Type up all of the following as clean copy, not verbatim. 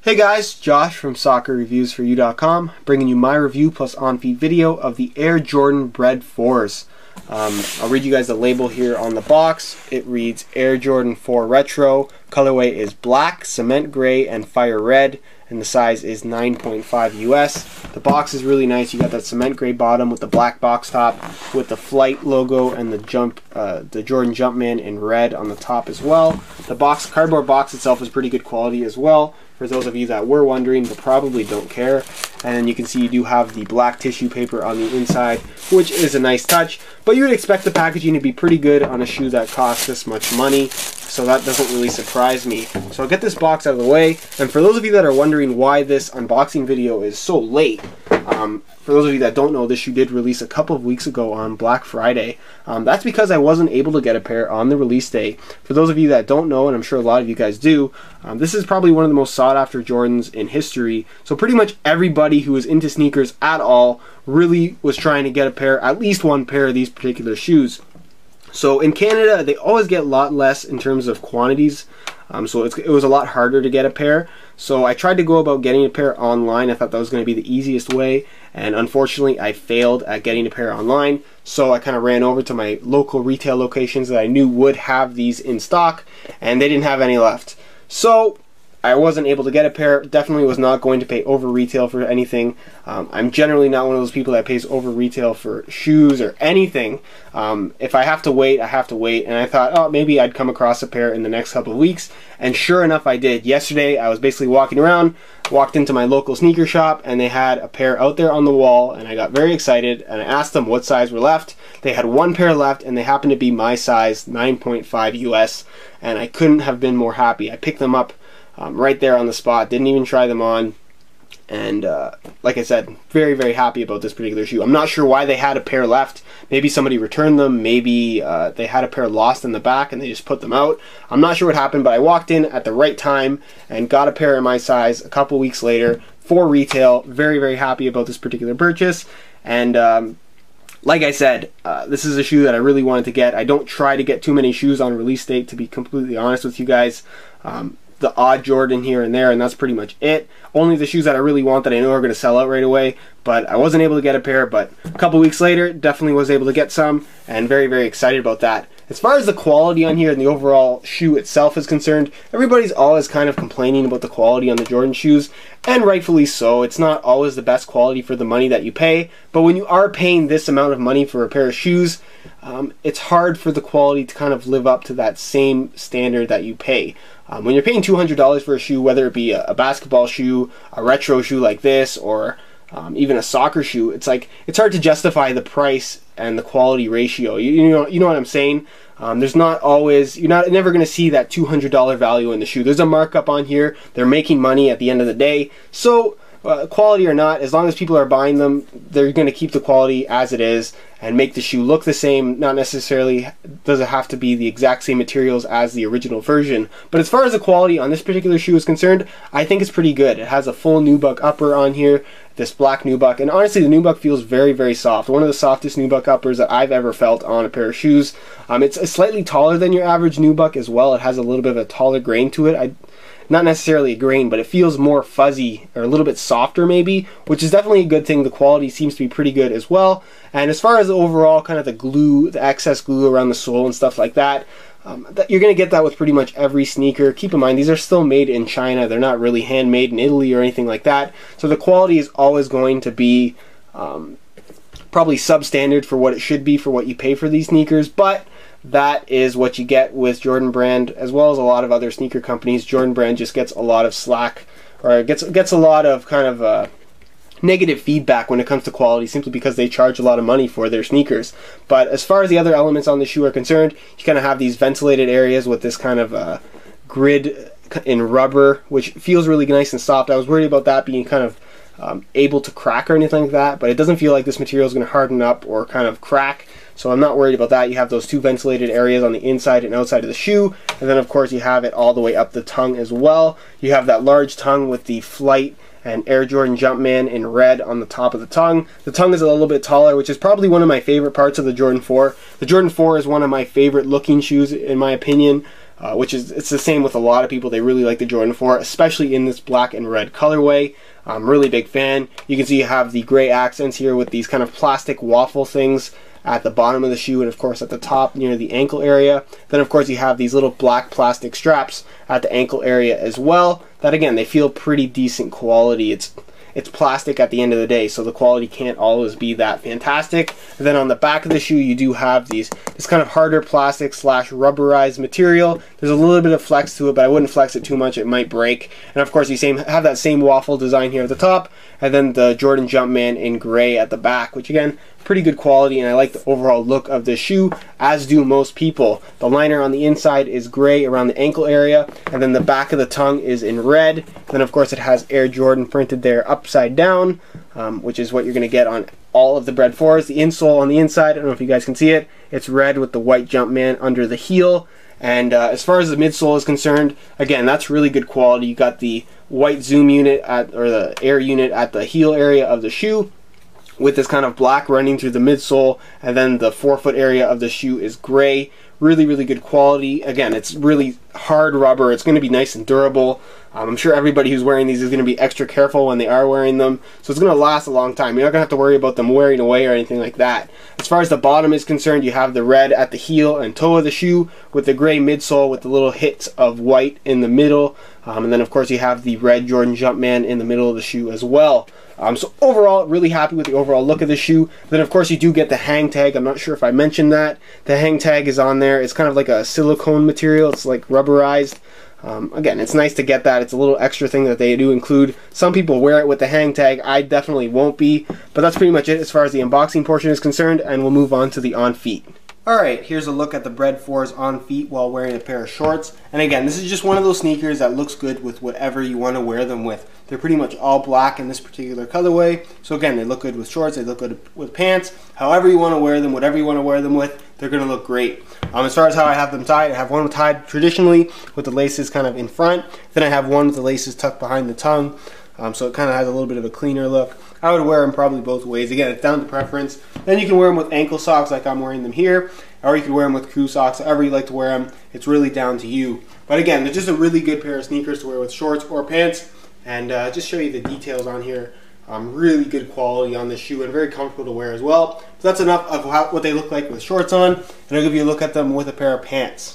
Hey guys, Josh from SoccerReviewsForYou.com, bringing you my review plus on-feed video of the Air Jordan Bred 4s. I'll read you guys the label here on the box. It reads Air Jordan 4 Retro. Colorway is black, cement gray, and fire red, and the size is 9.5 US. The box is really nice. You got that cement gray bottom with the black box top, with the Flight logo and the Jordan Jumpman in red on the top as well. The cardboard box itself is pretty good quality as well. For those of you that were wondering, but probably don't care. And then you can see you do have the black tissue paper on the inside, which is a nice touch. But you would expect the packaging to be pretty good on a shoe that costs this much money. So that doesn't really surprise me. So I'll get this box out of the way. And for those of you that are wondering why this unboxing video is so late, for those of you that don't know, this shoe did release a couple of weeks ago on Black Friday. That's because I wasn't able to get a pair on the release day. For those of you that don't know, and I'm sure a lot of you guys do, this is probably one of the most sought after Jordans in history. So pretty much everybody who is into sneakers at all really was trying to get a pair, at least one pair of these particular shoes. So in Canada, they always get a lot less in terms of quantities. So it was a lot harder to get a pair. So I tried to go about getting a pair online. I thought that was going to be the easiest way. And unfortunately, I failed at getting a pair online. So I kind of ran over to my local retail locations that I knew would have these in stock. And they didn't have any left. So I wasn't able to get a pair. Definitely was not going to pay over retail for anything. I'm generally not one of those people that pays over retail for shoes or anything. If I have to wait, I have to wait. And I thought, oh, maybe I'd come across a pair in the next couple of weeks. And sure enough, I did. Yesterday, I was basically walking around, walked into my local sneaker shop, and they had a pair out there on the wall. And I got very excited, and I asked them what size were left. They had one pair left, and they happened to be my size, 9.5 US. And I couldn't have been more happy. I picked them up right there on the spot, didn't even try them on, and like I said, very, very happy about this particular shoe. I'm not sure why they had a pair left. Maybe somebody returned them, maybe they had a pair lost in the back and they just put them out. I'm not sure what happened, but I walked in at the right time and got a pair in my size a couple weeks later for retail. Very, very happy about this particular purchase. And like I said, this is a shoe that I really wanted to get. I don't try to get too many shoes on release date, to be completely honest with you guys. The odd Jordan here and there, and that's pretty much it. Only the shoes that I really want that I know are going to sell out right away, but I wasn't able to get a pair. But a couple weeks later, definitely was able to get some, and very, very excited about that. As far as the quality on here and the overall shoe itself is concerned, everybody's always kind of complaining about the quality on the Jordan shoes, and rightfully so. It's not always the best quality for the money that you pay, but when you are paying this amount of money for a pair of shoes, it's hard for the quality to kind of live up to that same standard that you pay. When you're paying $200 for a shoe, whether it be a basketball shoe, a retro shoe like this, or even a soccer shoe, it's hard to justify the price and the quality ratio. You know what I'm saying? There's not always, you're never going to see that $200 value in the shoe. There's a markup on here. They're making money at the end of the day. So quality or not, as long as people are buying them, they're going to keep the quality as it is and make the shoe look the same. Not necessarily does it have to be the exact same materials as the original version, but as far as the quality on this particular shoe is concerned, I think it's pretty good. It has a full nubuck upper on here, this black nubuck, and honestly the nubuck feels very, very soft. One of the softest nubuck uppers that I've ever felt on a pair of shoes. It's slightly taller than your average nubuck as well. It has a little bit of a taller grain to it. Not necessarily a grain, but it feels more fuzzy or a little bit softer maybe, which is definitely a good thing. The quality seems to be pretty good as well. And as far as the overall kind of the glue, the excess glue around the sole and stuff like that, you're going to get that with pretty much every sneaker. Keep in mind, these are still made in China. They're not really handmade in Italy or anything like that. So the quality is always going to be probably substandard for what it should be for what you pay for these sneakers, but that is what you get with Jordan Brand, as well as a lot of other sneaker companies. Jordan Brand just gets a lot of slack, or gets a lot of kind of negative feedback when it comes to quality, simply because they charge a lot of money for their sneakers. But as far as the other elements on the shoe are concerned, you kind of have these ventilated areas with this kind of grid in rubber, which feels really nice and soft. I was worried about that being kind of able to crack or anything like that, but it doesn't feel like this material is going to harden up or kind of crack. So I'm not worried about that. You have those two ventilated areas on the inside and outside of the shoe. And then of course you have it all the way up the tongue as well. You have that large tongue with the Flight and Air Jordan Jumpman in red on the top of the tongue. The tongue is a little bit taller, which is probably one of my favorite parts of the Jordan 4. The Jordan 4 is one of my favorite looking shoes in my opinion. which is, it's the same with a lot of people. They really like the Jordan 4, especially in this black and red colorway. I'm really big fan. You can see you have the gray accents here with these kind of plastic waffle things at the bottom of the shoe, and of course at the top near the ankle area. Then of course you have these little black plastic straps at the ankle area as well, that again, they feel pretty decent quality. It's plastic at the end of the day, so the quality can't always be that fantastic. And then on the back of the shoe, you do have this kind of harder plastic slash rubberized material. There's a little bit of flex to it, but I wouldn't flex it too much, it might break. And of course, you have that same waffle design here at the top, and then the Jordan Jumpman in gray at the back, which again, pretty good quality, and I like the overall look of this shoe, as do most people. The liner on the inside is gray around the ankle area, and then the back of the tongue is in red. Then of course it has Air Jordan printed there upside down, which is what you're going to get on all of the Bred 4s. The insole on the inside, I don't know if you guys can see it, it's red with the white Jumpman under the heel. And as far as the midsole is concerned, again, that's really good quality. You got the white zoom unit or the air unit at the heel area of the shoe, with this kind of black running through the midsole, and then the forefoot area of the shoe is gray. Really, really good quality. Again, it's really hard rubber. It's going to be nice and durable. I'm sure everybody who's wearing these is going to be extra careful when they are wearing them, so it's going to last a long time. You're not going to have to worry about them wearing away or anything like that. As far as the bottom is concerned, you have the red at the heel and toe of the shoe with the gray midsole with the little hits of white in the middle, and then of course you have the red Jordan Jumpman in the middle of the shoe as well. So overall, really happy with the overall look of the shoe. Then of course you do get the hang tag. I'm not sure if I mentioned that. The hang tag is on there. It's kind of like a silicone material. It's like rubberized. Again, it's nice to get that. It's a little extra thing that they do include. Some people wear it with the hang tag. I definitely won't be. But that's pretty much it as far as the unboxing portion is concerned, and we'll move on to the on feet. Alright, here's a look at the Bred 4s on feet while wearing a pair of shorts. And again, this is just one of those sneakers that looks good with whatever you want to wear them with. They're pretty much all black in this particular colorway. So again, they look good with shorts, they look good with pants. However you want to wear them, whatever you want to wear them with, they're going to look great. As far as how I have them tied, I have one tied traditionally with the laces kind of in front. Then I have one with the laces tucked behind the tongue. So it kind of has a little bit of a cleaner look. I would wear them probably both ways. Again, it's down to preference. Then you can wear them with ankle socks like I'm wearing them here, or you can wear them with crew socks, however you like to wear them. It's really down to you. But again, they're just a really good pair of sneakers to wear with shorts or pants. And just show you the details on here. Really good quality on this shoe and very comfortable to wear as well. So that's enough of what they look like with shorts on, and I'll give you a look at them with a pair of pants.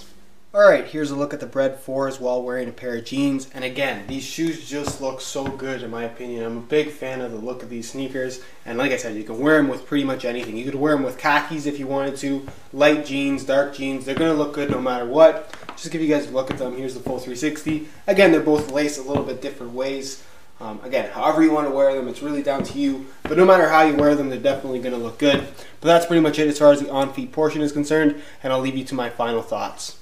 Alright, here's a look at the Bred 4s while wearing a pair of jeans. And again, these shoes just look so good in my opinion. I'm a big fan of the look of these sneakers. And like I said, you can wear them with pretty much anything. You could wear them with khakis if you wanted to, light jeans, dark jeans. They're going to look good no matter what. Just to give you guys a look at them, here's the full 360. Again, they're both laced a little bit different ways. Again, however you want to wear them, it's really down to you. But no matter how you wear them, they're definitely going to look good. But that's pretty much it as far as the on-feet portion is concerned. And I'll leave you to my final thoughts.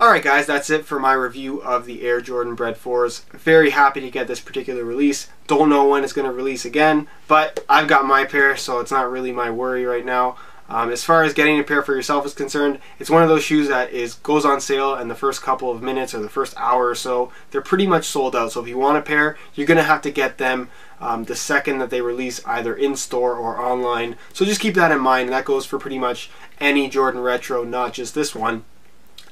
Alright guys, that's it for my review of the Air Jordan Bred 4s. Very happy to get this particular release. Don't know when it's going to release again, but I've got my pair, so it's not really my worry right now. As far as getting a pair for yourself is concerned, it's one of those shoes that goes on sale in the first couple of minutes or the first hour or so. They're pretty much sold out, so if you want a pair, you're going to have to get them the second that they release, either in store or online. So just keep that in mind, and that goes for pretty much any Jordan Retro, not just this one.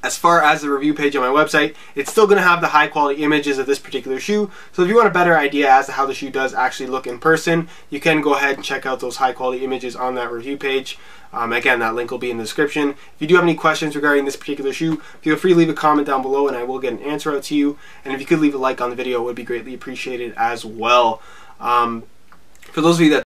As far as the review page on my website, it's still going to have the high quality images of this particular shoe. So if you want a better idea as to how the shoe does actually look in person, you can go ahead and check out those high quality images on that review page. Again, that link will be in the description. If you do have any questions regarding this particular shoe, feel free to leave a comment down below and I will get an answer out to you. And if you could leave a like on the video, it would be greatly appreciated as well. For those of you that